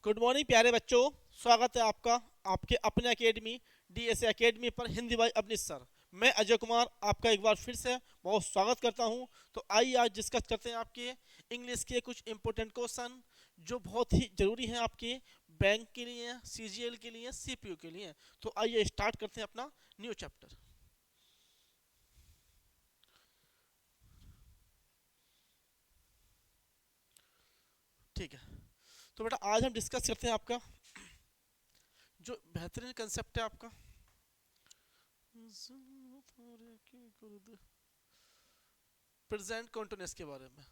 Good morning प्यारे बच्चों। स्वागत है आपका आपके अपने एकेडमी डीएसए एकेडमी पर हिंदी बाई अवनीश सर। मैं अजय कुमार आपका एक बार फिर से बहुत स्वागत करता हूं। तो आइए आज डिस्कस करते हैं आपके इंग्लिश के कुछ इंपॉर्टेंट क्वेश्चन जो बहुत ही ज़रूरी हैं आपके बैंक के लिए, सीजीएल के लिए, सीपीयू के लिए। तो आइए स्टार्ट करते हैं अपना न्यू चैप्टर। ठीक है, तो बेटा आज हम डिस्कस करते हैं आपका जो बेहतरीन कंसेप्ट है आपका प्रेजेंट कॉन्टिन्यूस के बारे में।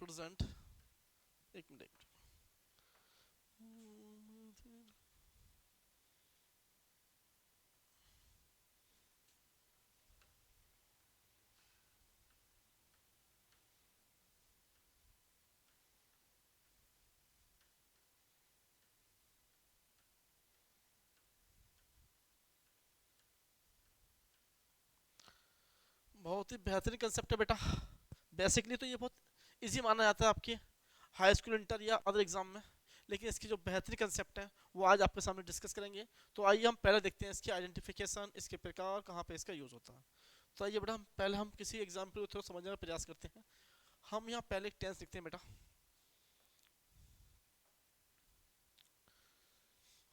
प्रेजेंट, एक मिनट। बहुत ही बेहतरीन कंसेप्ट है बेटा। बेसिकली तो ये बहुत इजी माना जाता है आपके हाई स्कूल, इंटर या अदर एग्जाम में, लेकिन इसकी जो बेहतरीन कंसेप्ट है वो आज आपके सामने डिस्कस करेंगे। तो आइए हम पहले देखते हैं इसकी आइडेंटिफिकेशन, इसके प्रकार, कहाँ पे इसका यूज़ होता है। तो आइए बेटा हम पहले किसी एग्जाम्पल को थोड़ा समझने का प्रयास करते हैं। हम यहाँ पहले एक टेंस लिखते हैं बेटा।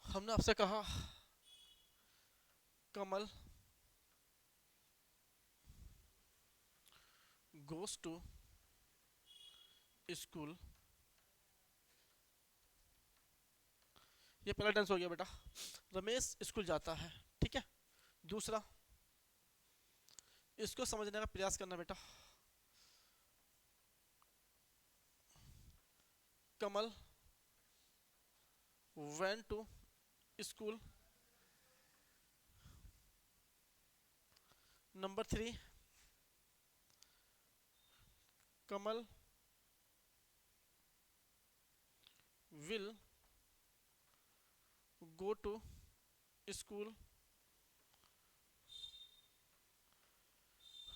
हमने आपसे कहा कमल गोस टू स्कूल। ये पहला टेंस हो गया बेटा। रमेश स्कूल जाता है। ठीक है, दूसरा, इसको समझने का प्रयास करना बेटा। कमल went to school। Number three, Kamal will go to school।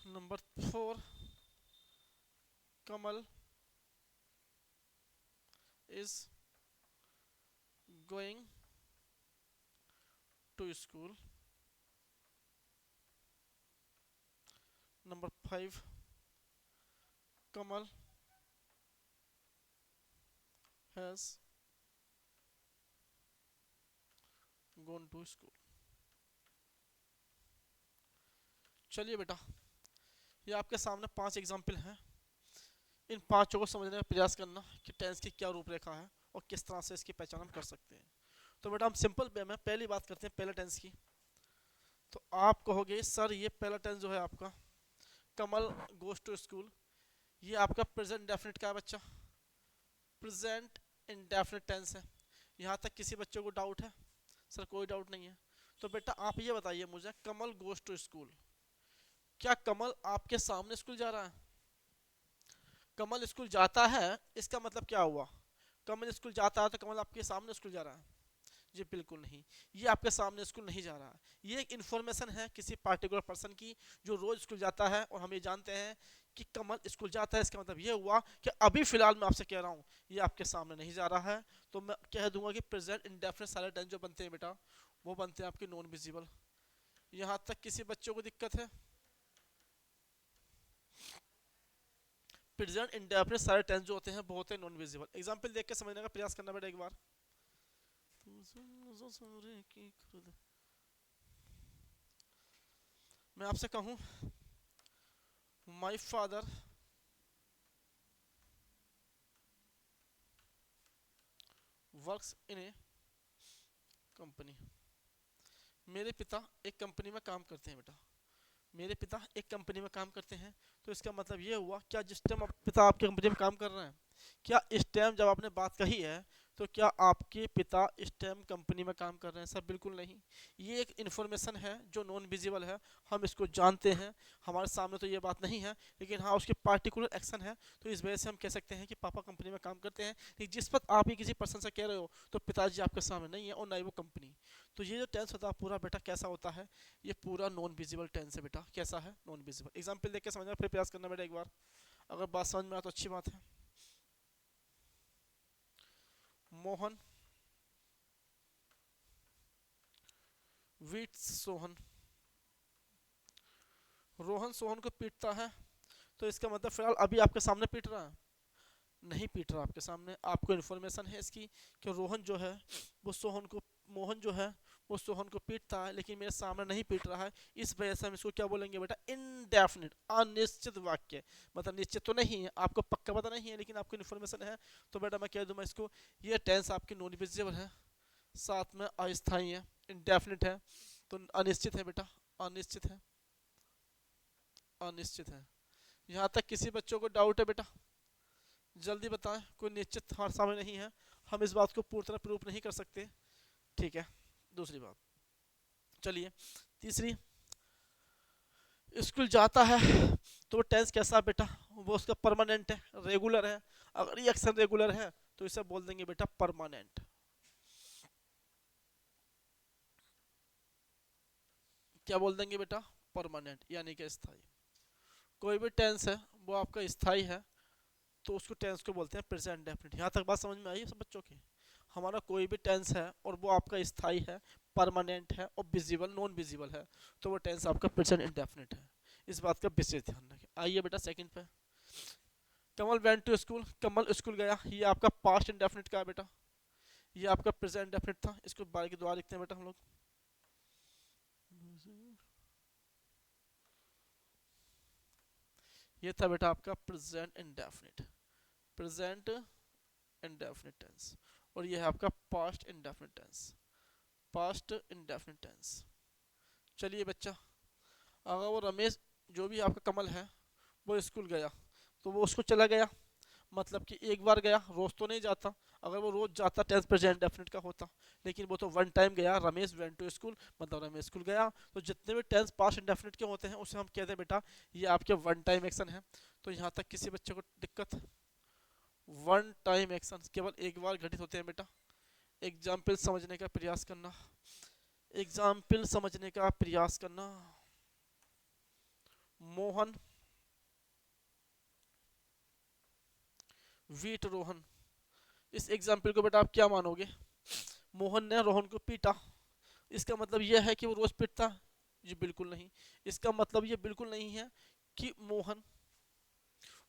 Number four, Kamal is going to school। Number five, Kamal has gone to school। चलिए बेटा, ये आपके सामने पांच एग्जाम्पल हैं। इन पांचों को समझने का प्रयास करना कि टेंस की क्या रूपरेखा है और किस तरह से इसकी पहचान हम कर सकते हैं। तो बेटा हम सिंपल वे में पहली बात करते हैं पहले टेंस की। तो आप कहोगे सर ये पहला टेंस जो है आपका कमल गोज टू स्कूल, ये आपका प्रेजेंट डेफिनेट का है बच्चा। प्रेजेंट इंडेफिनिट टेंस है। यहाँ तक किसी बच्चे को डाउट है? सर कोई डाउट नहीं है। तो बेटा आप ये बताइए मुझे, कमल गोज टू स्कूल, क्या कमल आपके सामने स्कूल जा रहा है? कमल स्कूल जाता है, इसका मतलब क्या हुआ? कमल स्कूल जाता है तो कमल आपके सामने स्कूल जा रहा है? जी बिल्कुल नहीं, ये आपके सामने स्कूल नहीं जा रहा है। ये एक इन्फॉर्मेशन है किसी पार्टिकुलर पर्सन की जो रोज स्कूल जाता है, और हम ये जानते हैं कि कमल स्कूल जाता है। इसका मतलब ये हुआ कि अभी फिलहाल मैं आपसे कह रहा हूँ ये आपके सामने नहीं जा रहा है। तो मैं कह दूंगा कि प्रेजेंट इंडेफिनिट सारे टेंस जो बनते हैं बेटा वो बनते हैं आपके नॉन विजिबल। यहाँ तक किसी बच्चों को दिक्कत है? प्रेजेंट इंडेफिनिट सारे टेंस जो होते हैं वो होते हैं नॉन विजिबल। एग्जांपल देख के समझने का प्रयास करना बेटा एक बार। मैं आपसे कहूँ my father works in A company. मेरे पिता एक कंपनी में काम करते हैं बेटा। मेरे पिता एक कंपनी में काम करते हैं, तो इसका मतलब ये हुआ क्या जिस टाइम पिता आपके कंपनी में काम कर रहे हैं, क्या इस टाइम जब आपने बात कही है तो क्या आपके पिता इस टाइम कंपनी में काम कर रहे हैं? सर बिल्कुल नहीं। ये एक इन्फॉर्मेशन है जो नॉन विजिबल है, हम इसको जानते हैं, हमारे सामने तो ये बात नहीं है, लेकिन हाँ उसकी पार्टिकुलर एक्शन है। तो इस वजह से हम कह सकते हैं कि पापा कंपनी में काम करते हैं। लेकिन जिस वक्त आप ही किसी पर्सन से कह रहे हो तो पिताजी आपके सामने नहीं है और ना ही वो कंपनी। तो ये जो टेंस होता है पूरा बेटा कैसा होता है? ये पूरा नॉन विजिबल टेंस है बेटा। कैसा है? Non visible. एग्जाम्पल देख के समझना, फिर प्रयास करना बेटा एक बार। अगर बात समझ में आए तो अच्छी बात है। मोहन वीट्स सोहन, रोहन सोहन को पीटता है, तो इसका मतलब फिलहाल अभी आपके सामने पीट रहा है, नहीं पीट रहा आपके सामने, आपको इन्फॉर्मेशन है इसकी कि रोहन जो है वो सोहन को, मोहन जो है वो सोहन को पीटता है लेकिन मेरे सामने नहीं पीट रहा है, इस वजह से हम इसको क्या बोलेंगे बेटा, इनडेफिनिट, अनिश्चित वाक्य। मतलब निश्चित तो नहीं है, आपको पक्का पता नहीं है लेकिन आपको इन्फॉर्मेशन है, तो बेटा मैं कह दूंगा इसको, ये टेंस आपकी नॉन विजिबल है, साथ में अस्थायी है, इनडेफिनिट है, तो अनिश्चित है बेटा, अनिश्चित है, अनिश्चित है। यहाँ तक किसी बच्चों को डाउट है बेटा, जल्दी बताएं, कोई निश्चित हमारे सामने नहीं है, हम इस बात को पूरी तरह प्रूफ नहीं कर सकते, ठीक है। दूसरी बात, चलिए तीसरी, स्कूल जाता है, तो वो टेंस कैसा है बेटा, वो उसका परमानेंट है, रेगुलर है, अगर ये अक्सर रेगुलर है तो इसे बोल देंगे बेटा परमानेंट। क्या बोल देंगे बेटा, परमानेंट, यानी कि स्थायी। कोई भी टेंस है वो आपका स्थायी है तो उसको टेंस को बोलते हैं प्रेजेंट डेफिनिट। यहाँ तक बात समझ में आई है सब बच्चों की, हमारा कोई भी टेंस है और वो आपका स्थायी है, परमानेंट है और विजिबल नॉन विजिबल है, तो वो टेंस आपका प्रेजेंट इंडेफिनिट है, इस बात का विशेष ध्यान रखें। आइए बेटा सेकंड पे, Kamal went to school, Kamal school गया, ये आपका पास्ट इंडेफिनिट का है बेटा, ये आपका प्रेजेंट इंडेफिनिट था, इसको बारी के द्वारा लिखते हैं बेटा हम लोग, ये था बेटा आपका present indefinite, present indefinite tense, और ये है आपका past indefinite tense, past indefinite tense. चलिए बच्चा, अगर वो रमेश जो भी आपका कमल है वो स्कूल गया, तो वो उसको चला गया, मतलब कि एक बार गया, रोज तो नहीं जाता, अगर वो रोज जाता टेंस प्रेजेंट डेफिनेट का होता, लेकिन वो तो वन टाइम गया, रमेश वेंट टू स्कूल, मतलब रमेश स्कूल गया, तो जितने भी टेंस पास्ट इंडेफिनिट के होते हैं उसे हम कहते हैं बेटा ये आपके वन टाइम एक्शन है। तो यहाँ तक किसी बच्चे को दिक्कत, वन टाइम एक्शन केवल एक बार घटित होते हैं बेटा। एग्जाम्पल समझने का प्रयास करना, एग्जाम्पल समझने का प्रयास करना, मोहन वीट रोहन, इस एग्जाम्पल को बेटा आप क्या मानोगे, मोहन ने रोहन को पीटा, इसका मतलब यह है कि वो रोज पीटता, जी बिल्कुल नहीं, इसका मतलब ये बिल्कुल नहीं है कि मोहन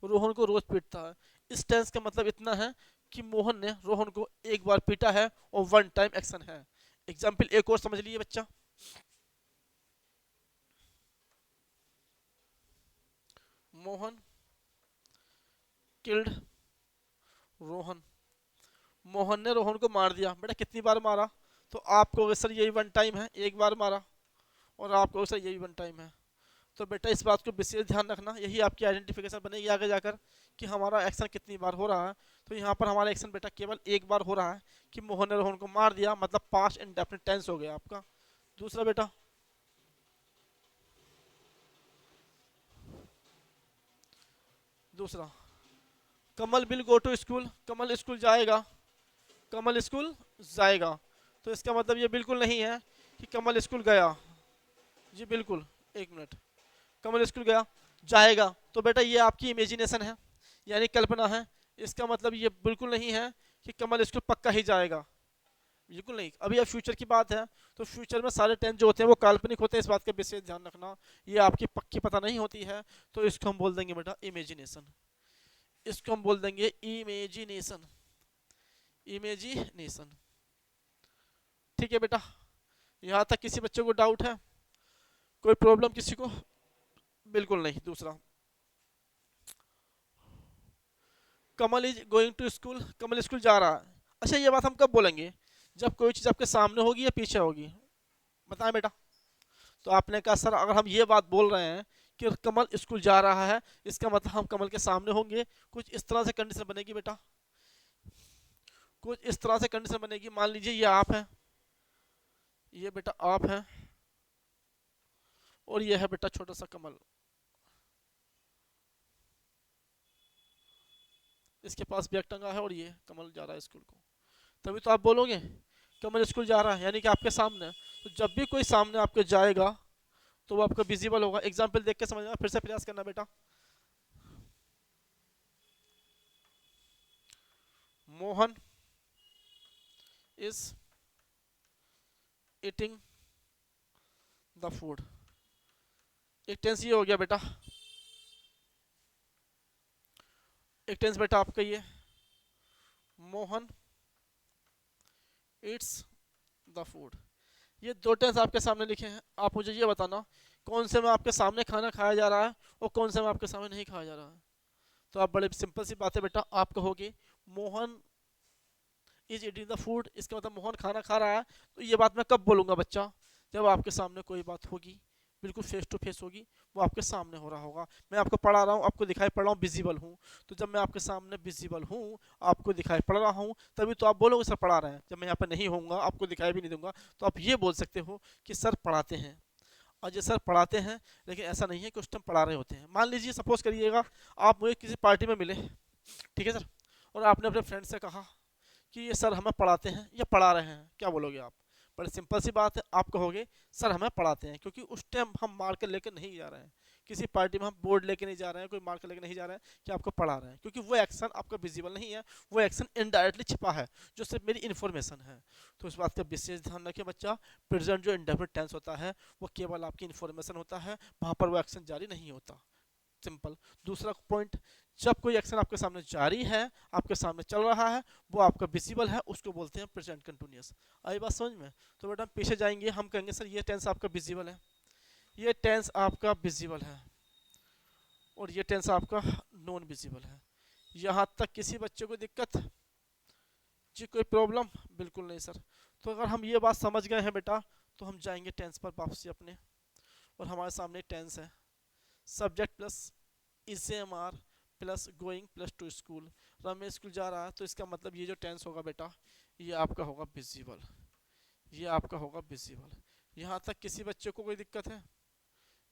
रोहन को रोज पीटता है, इस टेंस का मतलब इतना है कि मोहन ने रोहन को एक बार पीटा है और वन टाइम एक्शन है। एग्जाम्पल एक और समझ लीजिए बच्चा, मोहन किल्ड रोहन, मोहन ने रोहन को मार दिया, बेटा कितनी बार मारा, तो आपको सर यही वन टाइम है, एक बार मारा, और आपको सर यही वन टाइम है, तो बेटा इस बात को विशेष ध्यान रखना, यही आपकी आइडेंटिफिकेशन बनेगी आगे जाकर कि हमारा एक्शन कितनी बार हो रहा है। तो यहाँ पर हमारा एक्शन बेटा केवल एक बार हो रहा है कि मोहन ने रोहन को मार दिया, मतलब पास्ट इंडेफिनिट टेंस हो गया आपका। दूसरा बेटा, दूसरा, Kamal will go to school, Kamal school जाएगा, कमल स्कूल जाएगा, तो इसका मतलब ये बिल्कुल नहीं है कि कमल स्कूल गया, जी बिल्कुल, एक मिनट, कमल स्कूल गया, जाएगा, तो बेटा ये आपकी इमेजिनेशन है, यानी कल्पना है, इसका मतलब ये बिल्कुल नहीं है कि कमल स्कूल पक्का ही जाएगा, बिल्कुल नहीं। अभी अब फ्यूचर की बात है, तो फ्यूचर में सारे टेंस जो होते हैं वो काल्पनिक होते हैं, इस बात का विशेष ध्यान रखना, ये आपकी पक्की पता नहीं होती है, तो इसको हम बोल देंगे बेटा इमेजिनेशन, इसको हम बोल देंगे इमेजिनेशन, इमेजिनेशन, ठीक है बेटा। यहाँ तक किसी बच्चे को डाउट है, कोई प्रॉब्लम किसी को, बिल्कुल नहीं। दूसरा, Kamal is going to school, Kamal school जा रहा है, अच्छा ये बात हम कब बोलेंगे, जब कोई चीज़ आपके सामने होगी या पीछे होगी, बताएं बेटा। तो आपने कहा सर अगर हम ये बात बोल रहे हैं कि कमल स्कूल जा रहा है, इसका मतलब हम कमल के सामने होंगे, कुछ इस तरह से कंडीशन बनेगी बेटा, कुछ इस तरह से कंडीशन बनेगी, मान लीजिए ये आप है, ये बेटा आप है, और ये है बेटा छोटा सा कमल, इसके पास बैग टंगा है और ये कमल जा रहा है स्कूल को, तभी तो आप बोलोगे कमल स्कूल जा रहा है, यानी कि आपके सामने। तो जब भी कोई सामने आपके जाएगा तो वो आपका विजिबल होगा। एग्जाम्पल देख के समझना, फिर से प्रयास करना बेटा, Mohan is eating the food. एक टेंस ये हो गया बेटा, एक टेंस बेटा आपका ये मोहन ईट्स द फूड। ये दो टेंस आपके सामने लिखे हैं, आप मुझे ये बताना कौन से में आपके सामने खाना खाया जा रहा है और कौन से में आपके सामने नहीं खाया जा रहा है। तो आप बड़े सिंपल सी बात है बेटा, आप कहोगे Mohan is eating the food, इसका मतलब मोहन खाना खा रहा है। तो ये बात मैं कब बोलूँगा बच्चा, जब आपके सामने कोई बात होगी, बिल्कुल फेस टू फेस होगी, वो आपके सामने हो रहा होगा। मैं आपको पढ़ा रहा हूँ, आपको दिखाई पड़ रहा हूँ, विजिबल हूँ। तो जब मैं आपके सामने विजिबल हूँ, आपको दिखाई पड़ रहा हूँ, तभी तो आप बोलोगे सर पढ़ा रहे हैं। जब मैं यहाँ पर नहीं होऊंगा, आपको दिखाई भी नहीं दूंगा, तो आप ये बोल सकते हो कि सर पढ़ाते हैं। और ये सर पढ़ाते हैं, लेकिन ऐसा नहीं है कि उस टाइम पढ़ा रहे होते हैं। मान लीजिए सपोज करिएगा आप मुझे किसी पार्टी में मिले, ठीक है सर, और आपने अपने फ्रेंड से कहा कि ये सर हमें पढ़ाते हैं या पढ़ा रहे हैं, क्या बोलोगे आप? बड़ी सिंपल सी बात है, आप कहोगे सर हमें पढ़ाते हैं, क्योंकि उस टाइम हम मार कर लेकर नहीं जा रहे हैं, किसी पार्टी में हम बोर्ड लेके नहीं जा रहे हैं, कोई मार कर लेकर नहीं जा रहे हैं कि आपको पढ़ा रहे हैं, क्योंकि वो एक्शन आपका विजिबल नहीं है, वो एक्शन इनडायरेक्टली छिपा है, जो सिर्फ मेरी इन्फॉर्मेशन है। तो इस बात का विशेष ध्यान रखिए बच्चा, प्रेजेंट जो इंडेफिनिट टेंस होता है वो केवल आपकी इन्फॉर्मेशन होता है, वहाँ पर वो एक्शन जारी नहीं होता। सिंपल। दूसरा पॉइंट, जब कोई एक्शन आपके सामने जारी है, आपके सामने चल रहा है, वो आपका विजिबल है, उसको बोलते हैं प्रेजेंट कंटिन्यूअस। आई बात समझ में? तो बेटा हम पीछे जाएंगे, हम कहेंगे सर ये टेंस आपका विजिबल है, ये टेंस आपका विजिबल है, और ये टेंस आपका नॉन विजिबल है। यहाँ तक किसी बच्चे को दिक्कत जी, कोई प्रॉब्लम? बिल्कुल नहीं सर। तो अगर हम ये बात समझ गए हैं बेटा, तो हम जाएंगे टेंस पर वापसी अपने, और हमारे सामने टेंस है subject plus is am are plus going plus to school. Ramesh school जा रहा है, तो इसका मतलब ये जो टेंस होगा बेटा, ये आपका होगा विजिबल, ये आपका होगा विजिबल। यहाँ तक किसी बच्चे को कोई दिक्कत है?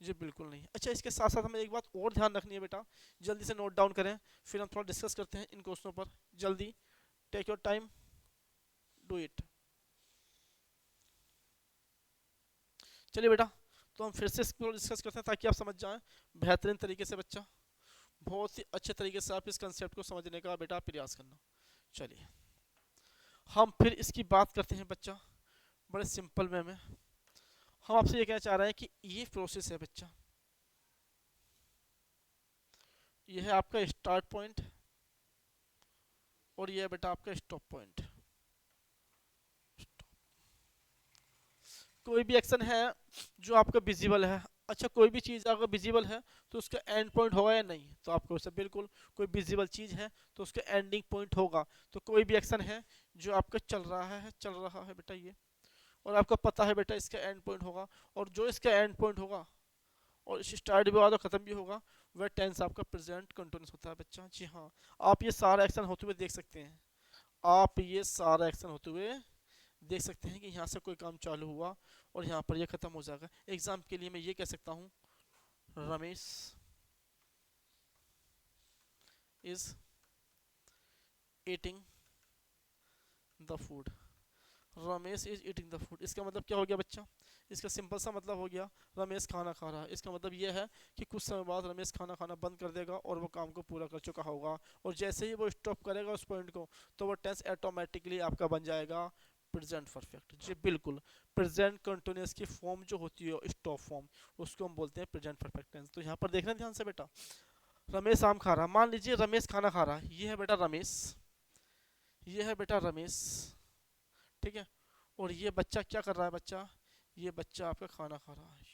जी बिल्कुल नहीं। अच्छा, इसके साथ साथ हमें एक बात और ध्यान रखनी है बेटा, जल्दी से नोट डाउन करें, फिर हम थोड़ा डिस्कस करते हैं इन क्वेश्चनों पर। जल्दी, take your time, do it. चलिए बेटा, तो हम फिर से इसको डिस्कस करते हैं ताकि आप समझ जाएं बेहतरीन तरीके से बच्चा, बहुत ही अच्छे तरीके से आप इस कंसेप्ट को समझने का बेटा प्रयास करना। चलिए हम फिर इसकी बात करते हैं बच्चा, बड़े सिंपल वे में। हम आपसे ये कहना चाह रहे हैं कि ये प्रोसेस है बच्चा, ये है आपका स्टार्ट पॉइंट और ये है बेटा आपका स्टॉप पॉइंट। कोई भी एक्शन है जो आपका विजिबल है, अच्छा कोई भी चीज़ अगर विजिबल है तो उसका एंड पॉइंट होगा या नहीं? तो आपको से बिल्कुल, कोई विजिबल चीज़ है तो उसका एंडिंग पॉइंट होगा। तो कोई भी एक्शन है जो आपका चल रहा है बेटा ये, और आपको पता है बेटा इसका एंड पॉइंट होगा, और जो इसका एंड पॉइंट होगा और स्टार्ट भी होगा तो ख़त्म भी होगा, वह टेंस आपका प्रेजेंट कंटिन्यूस होता है बच्चा। जी हाँ, आप ये सारा एक्शन होते हुए देख सकते हैं, आप ये सारा एक्शन होते हुए देख सकते हैं कि यहाँ से कोई काम चालू हुआ और यहाँ पर ये ख़त्म हो जाएगा। एग्जाम के लिए मैं ये कह सकता हूँ Ramesh is eating the food, Ramesh is eating the food. इसका मतलब क्या हो गया बच्चा? इसका सिंपल सा मतलब हो गया रमेश खाना खा रहा है। इसका मतलब यह है कि कुछ समय बाद रमेश खाना खाना बंद कर देगा और वो काम को पूरा कर चुका होगा, और जैसे ही वो स्टॉप करेगा उस पॉइंट को, तो वो टेंस ऑटोमेटिकली आपका बन जाएगा प्रेजेंट परफेक्ट। जी बिल्कुल, प्रेजेंट कंटिन्यूअस की फॉर्म जो होती है स्टॉप फॉर्म, उसको हम बोलते हैं प्रेजेंट परफेक्ट टेंस। तो यहाँ पर देखना ध्यान से बेटा, रमेश आम खा रहा, मान लीजिए रमेश खाना खा रहा है, ये है बेटा रमेश, ये है बेटा रमेश, ठीक है, और ये बच्चा क्या कर रहा है बच्चा? ये बच्चा आपका खाना खा रहा है,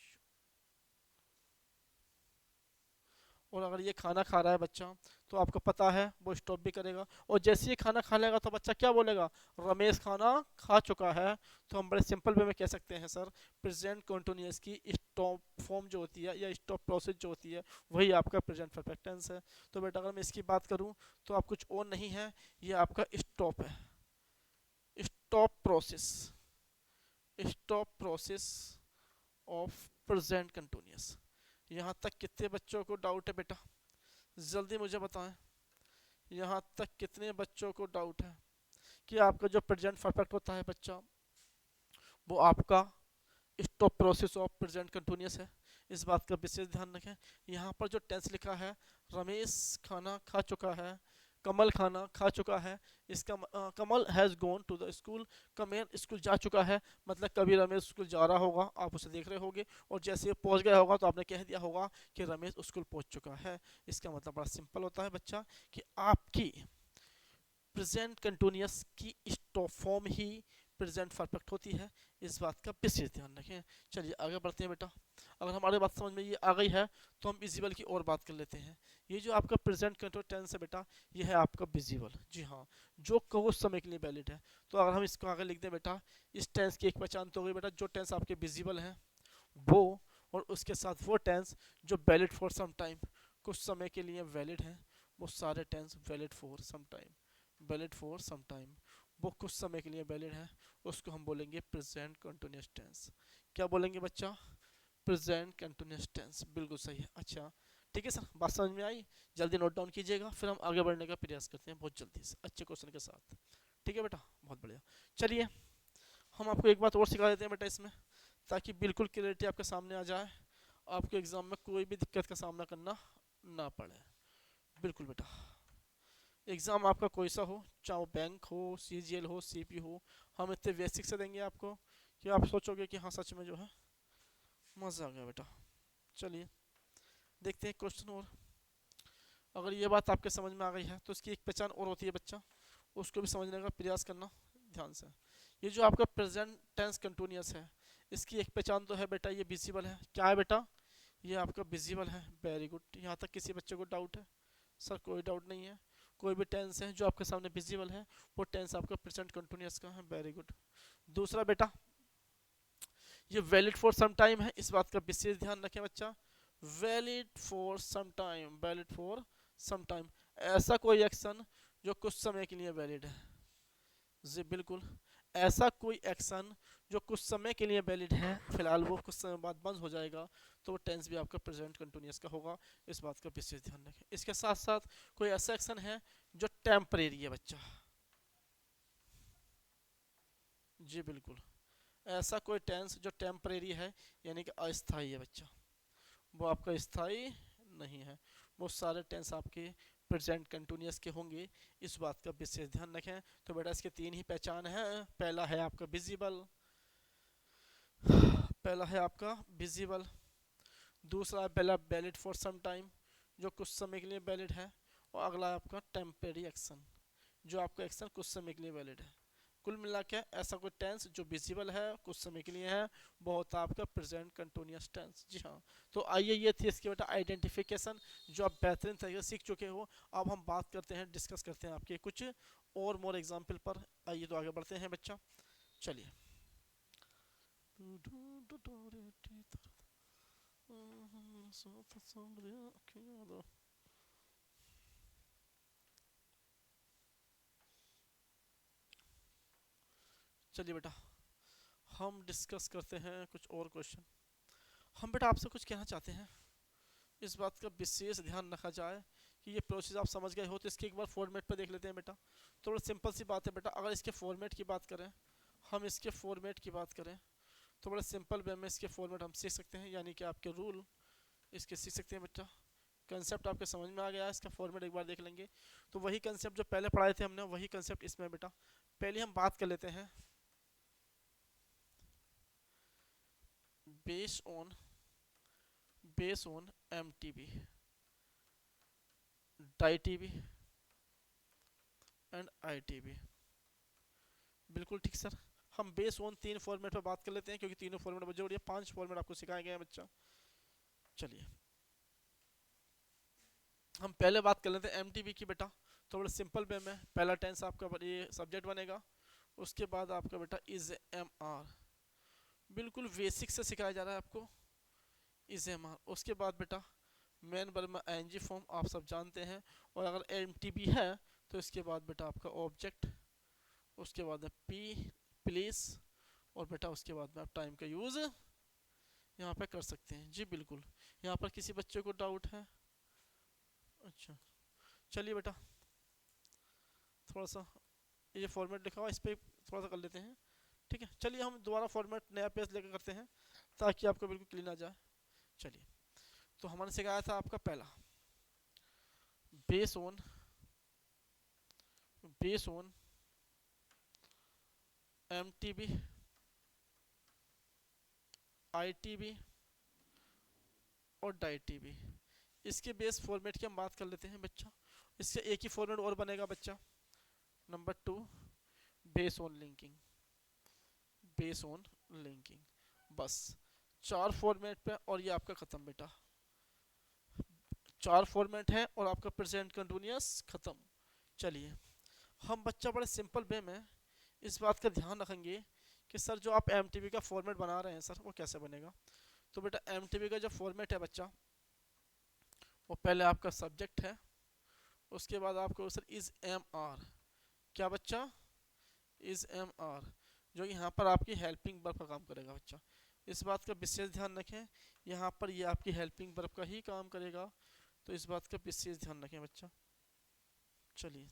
और अगर ये खाना खा रहा है बच्चा तो आपको पता है वो स्टॉप भी करेगा, और जैसे ही खाना खा लेगा तो बच्चा क्या बोलेगा? रमेश खाना खा चुका है। तो हम बड़े सिंपल वे में कह सकते हैं सर, प्रेजेंट कंटिन्यूअस की स्टॉप फॉर्म जो होती है या स्टॉप प्रोसेस जो होती है वही आपका प्रेजेंट परफेक्ट टेंस है। तो बेटा अगर मैं इसकी बात करूँ तो आप कुछ और नहीं है, ये आपका स्टॉप है, stop process, stop process of present continuous. यहाँ तक कितने बच्चों को डाउट है बेटा? जल्दी मुझे बताएं, यहाँ तक कितने बच्चों को डाउट है कि आपका जो प्रेजेंट परफेक्ट होता है बच्चा, वो आपका stop process of present continuous है? इस बात का विशेष ध्यान रखें। यहाँ पर जो टेंस लिखा है रमेश खाना खा चुका है, कमल खाना खा चुका है, इसका Kamal has gone to the school, Kamal school जा चुका है, मतलब कभी रमेश स्कूल जा रहा होगा, आप उसे देख रहे होगे, और जैसे ये पहुंच गया होगा तो आपने कह दिया होगा कि रमेश स्कूल पहुंच चुका है। इसका मतलब बड़ा सिंपल होता है बच्चा कि आपकी प्रेजेंट कंटिन्यूअस की स्टॉप फॉर्म ही प्रेजेंट परफेक्ट होती है, इस बात का विशेष ध्यान रखें। चलिए आगे बढ़ते हैं बेटा। अगर हमारी बात समझ में ये आ गई है तो हम विजिबल की और बात कर लेते हैं। ये जो आपका प्रेजेंट कंटिन्यूअस टेंस है बेटा, ये है आपका विजिबल, जी हाँ, जो उस समय के लिए वैलिड है। तो अगर हम इसको आगे लिख दें बेटा, इस टेंस की एक पहचान तो हो गई बेटा, जो टेंस आपके विजिबल हैं वो, और उसके साथ वो टेंस जो वैलिड फॉर सम टाइम, कुछ समय के लिए वैलिड हैं, वो सारे tense valid for some time, valid for some time, वो कुछ समय के लिए वैलिड है, उसको हम बोलेंगे प्रेजेंट कंटिन्यूअस टेंस। क्या बोलेंगे बच्चा? प्रेजेंट कंटिन्यूअस टेंस, बिल्कुल सही है। अच्छा ठीक है सर, बात समझ में आई? जल्दी नोट डाउन कीजिएगा, फिर हम आगे बढ़ने का प्रयास करते हैं बहुत जल्दी से अच्छे क्वेश्चन के साथ। ठीक है बेटा, बहुत बढ़िया। चलिए हम आपको एक बात और सिखा देते हैं बेटा इसमें, ताकि बिल्कुल क्लियरिटी आपके सामने आ जाए, आपके एग्जाम में कोई भी दिक्कत का सामना करना ना पड़े। बिल्कुल बेटा, एग्ज़ाम आपका कोई सा हो, चाहे वो बैंक हो, सीजीएल हो, सीपी हो, हम इतने बेसिक से देंगे आपको कि आप सोचोगे कि हाँ सच में जो है मज़ा आ गया बेटा। चलिए देखते हैं क्वेश्चन और। अगर ये बात आपके समझ में आ गई है तो इसकी एक पहचान और होती है बच्चा, उसको भी समझने का प्रयास करना ध्यान से। ये जो आपका प्रेजेंट टेंस कंटिन्यूअस है, इसकी एक पहचान तो है बेटा, ये विजिबल है। क्या है बेटा? ये आपका विजिबल है। वेरी गुड, यहाँ तक किसी बच्चे को डाउट है? सर कोई डाउट नहीं है। कोई भी टेंस है जो आपके सामने विजिबल है, वो टेंस आपका प्रेजेंट कंटिन्यूअस का है। Very good. दूसरा बेटा, ये वैलिड फॉर सम टाइम है, इस बात का विशेष ध्यान रखें बच्चा। Valid for some time, valid for some time, ऐसा कोई एक्शन जो कुछ समय के लिए वैलिड है। जी बिल्कुल, ऐसा कोई एक्शन जो कुछ समय के लिए वैलिड है, फिलहाल वो कुछ समय बाद बंद हो जाएगा, तो वो टेंस भी आपका प्रेजेंट कंटिन्यूअस का होगा, इस बात का विशेष ध्यान रखें। इसके साथ साथ कोई ऐसा एक्शन है जो टेम्परेरी है बच्चा। जी बिल्कुल, ऐसा कोई टेंस जो टेम्परेरी है, यानी कि अस्थायी है बच्चा, वो आपका स्थायी नहीं है। वो सारे टेंस आपके प्रेजेंट कंटिन्यूअस के होंगे, इस बात का विशेष ध्यान रखें। तो बेटा इसके तीन ही पहचान है। पहला है आपका विजिबल, पहला है आपका विजिबल, दूसरा है पहला वैलिड फॉर सम टाइम, जो कुछ समय के लिए वैलिड है, और अगला है आपका टेम्परेरी एक्शन, जो आपका एक्शन कुछ समय के लिए वैलिड है। कुल मिला के ऐसा कोई टेंस जो विजिबल है, कुछ समय के लिए है, वो होता है आपका प्रेजेंट कंटिन्यूअस टेंस। जी हाँ, तो आइए ये थी इसके बेटा आइडेंटिफिकेशन, जो आप बेहतरीन तरीके से सीख चुके हो। अब हम बात करते हैं, डिस्कस करते हैं आपके कुछ और मोर एग्जाम्पल पर। आइए तो आगे बढ़ते हैं बच्चा, चलिए। चलिए बेटा, हम डिस्कस करते हैं कुछ और क्वेश्चन। हम बेटा आपसे कुछ कहना चाहते हैं, इस बात का विशेष ध्यान रखा जाए कि ये प्रोसेस आप समझ गए हो, तो इसके एक बार फॉर्मेट पर देख लेते हैं बेटा। थोड़ा सिंपल सी बात है बेटा, अगर इसके फॉर्मेट की बात करें, हम इसके फॉर्मेट की बात करें तो बड़ा सिंपल वे में इसके फॉर्मेट हम सीख सकते हैं, यानी कि आपके रूल इसके सीख सकते हैं बेटा। कंसेप्ट आपके समझ में आ गया है, इसका फॉर्मेट एक बार देख लेंगे तो वही कंसेप्ट जो पहले पढ़ाए थे हमने, वही कंसेप्ट इसमें बेटा। पहले हम बात कर लेते हैं बेस ऑन एमटीबी, डाईटीबी एंड आईटीबी। बिल्कुल ठीक सर, हम बेस ऑन तीन फॉर्मेट पर बात कर लेते हैं, क्योंकि तीनों फॉर्मेट बहुत जरूरी है, 5 फॉर्मेट आपको सिखाए गए हैं बच्चा। चलिए हम पहले बात कर लेते हैं एमटीबी की बेटा, तो बड़े सिंपल वे में पहला टेंस आपका ये सब्जेक्ट बनेगा, उसके बाद आपका बेटा इज एम आर, बिल्कुल बेसिक से सिखाया जा रहा है आपको, इज एम आर। उसके बाद बेटा मेन वर्ब में आईएनजी फॉर्म आप सब जानते हैं, और अगर एमटीबी है तो इसके बाद बेटा आपका ऑब्जेक्ट, उसके बाद में पी प्लेस, और बेटा उसके बाद में आप टाइम का यूज़ यहाँ पे कर सकते हैं। जी बिल्कुल, यहाँ पर किसी बच्चे को डाउट है? अच्छा चलिए बेटा, थोड़ा सा ये फॉर्मेट लिखा हुआ इस पर थोड़ा सा कर लेते हैं। ठीक है, चलिए हम दोबारा फॉर्मेट नया पेज लेकर करते हैं, ताकि आपको बिल्कुल क्लीन आ जाए। चलिए, तो हमने सिखाया था आपका पहला base on base on MTB, ITB और DITB। इसके बेस फॉर्मेट की हम बात कर लेते हैं बच्चा। इससे एक ही फॉर्मेट और बनेगा बच्चा, number 2 base on linking, base on linking. बस 4 फॉर्मेट पे और ये आपका खत्म बेटा। 4 फॉर्मेट है और आपका प्रेजेंट कंटिन्यूअस खत्म। चलिए हम बच्चा बड़े सिंपल वे में इस बात का ध्यान रखेंगे कि सर जो आप MTB का फॉर्मेट बना रहे हैं सर वो कैसे बनेगा। तो बेटा MTB का जो फॉर्मेट है बच्चा, वो पहले आपका सब्जेक्ट है, उसके बाद आपको सर इज एम आर, क्या बच्चा, इज एम आर, जो यहाँ पर आपकी हेल्पिंग वर्ब का काम करेगा बच्चा। इस बात का विशेष ध्यान रखें, यहाँ पर ये आपकी हेल्पिंग वर्ब का ही काम करेगा, तो इस बात का विशेष ध्यान रखें बच्चा। चलिए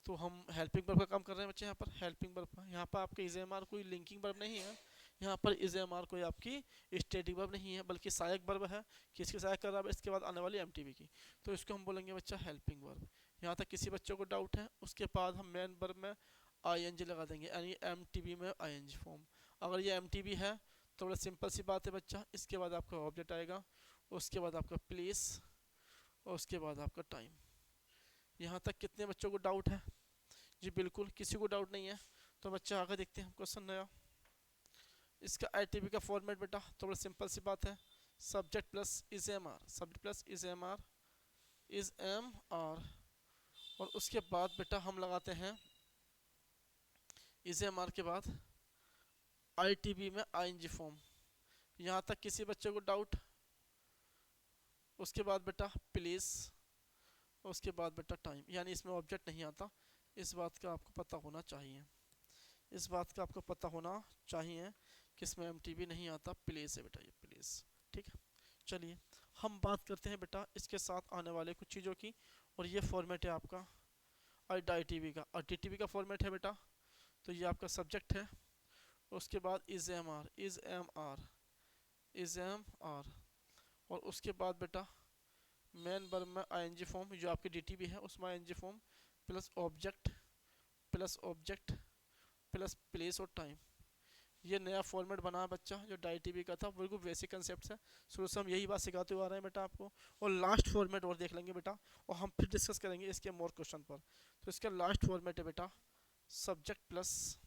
तो हम हेल्पिंग वर्ब का काम कर रहे हैं बच्चे, यहाँ पर हेल्पिंग वर्ब का, यहाँ पर आपके इज एम आर कोई लिंकिंग वर्ब नहीं है, यहाँ पर इज एम आर कोई आपकी स्टैटिक वर्ब नहीं है, बल्कि सहायक वर्ब है। किसकी सहायक कर रहा है, इसके बाद आने वाली MTB की, तो इसको हम बोलेंगे बच्चा हेल्पिंग वर्ब। यहाँ तक किसी बच्चों को डाउट है, उसके बाद हम मेन वर्ब में ING लगा देंगे, यानी MTB में ING फॉर्म। अगर ये MTB है तो बड़ा सिंपल सी बात है बच्चा, इसके बाद आपका ऑब्जेक्ट आएगा, उसके बाद आपका प्लेस और उसके बाद आपका टाइम। यहाँ तक कितने बच्चों को डाउट है? जी बिल्कुल किसी को डाउट नहीं है। तो बच्चा आगे देखते हैं क्वेश्चन नया। इसका ITB का फॉर्मेट बेटा तो बड़ा सिंपल सी बात है, subject plus is am are, subject plus is am are, is am are, और उसके बाद बेटा हम लगाते हैं इज एम आर के बाद ITB में ING फॉर्म। यहाँ तक किसी बच्चे को डाउट? उसके बाद बेटा प्लेस, उसके बाद बेटा टाइम, यानी इसमें ऑब्जेक्ट नहीं आता, इस बात का आपको पता होना चाहिए, इस बात का आपको पता होना चाहिए कि इसमें MTB नहीं आता, प्लेस है बेटा, ये प्लेस। ठीक है, चलिए हम बात करते हैं बेटा इसके साथ आने वाले कुछ चीज़ों की, और ये फॉर्मेट है आपका ITB का। ITB का फॉर्मेट है बेटा, तो ये आपका सब्जेक्ट है, उसके बाद is am are, is am are, is am are, और उसके बाद बेटा मेन वर्ब में ING फॉर्म, जो आपकी DTB है उसमें ING form, plus object, plus object, plus place और टाइम। ये नया फॉर्मेट बना बच्चा जो DITB का था, बिल्कुल बेसिक कंसेप्ट है, शुरू से हम यही बात सिखाते हुए आ रहे हैं बेटा आपको। और लास्ट फॉर्मेट और देख लेंगे बेटा, और हम फिर डिस्कस करेंगे इसके मोर क्वेश्चन पर। तो इसका लास्ट फॉर्मेट है बेटा सब्जेक्ट प्लस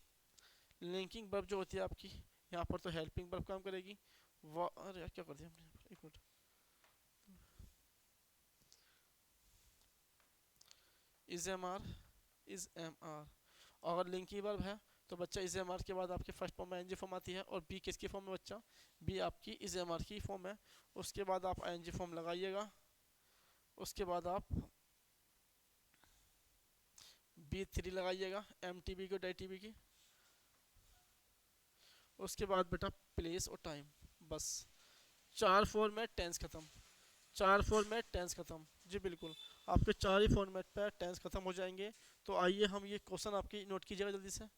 लिंकिंग वर्ब जो होती है आपकी, यहाँ पर तो हेल्पिंग वर्ब काम करेगी, अरे यार क्या कर दिया हमने यहाँ पर, एक minute, is am are, is am are. अगर लिंकिंग वर्ब है तो बच्चा इज एम आर के बाद आपके फर्स्ट फॉर्म में ING फॉर्म आती है, और बी किसकी फॉर्म में बच्चा, बी आपकी इज एम आर की फॉर्म है, उसके बाद आप ING फॉर्म लगाइएगा, उसके बाद आप B3 लगाइएगा MTB को DITB की, उसके बाद बेटा प्लेस और टाइम। बस 4 फॉर्मेट, टेंस खत्म, 4 फॉर्मेट, टेंस खत्म। जी बिल्कुल आपके 4 ही फॉर्मेट पर टेंस खत्म हो जाएंगे। तो आइए हम ये क्वेश्चन आपकी नोट कीजिएगा,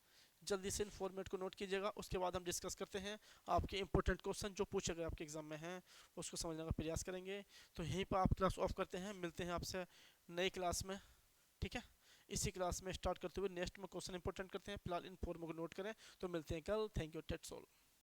जल्दी से इन फॉर्मेट को नोट कीजिएगा, उसके बाद हम डिस्कस करते हैं आपके इंपॉर्टेंट क्वेश्चन जो पूछे गए आपके एग्जाम में हैं, उसको समझने का प्रयास करेंगे। तो यहीं पर आप क्लास ऑफ करते हैं, मिलते हैं आपसे नई क्लास में। ठीक है, इसी क्लास में स्टार्ट करते हुए नेक्स्ट में क्वेश्चन इंपॉर्टेंट करते हैं, फिलहाल इन फॉर्म को नोट करें। तो मिलते हैं कल, थैंक यू, दैट्स ऑल।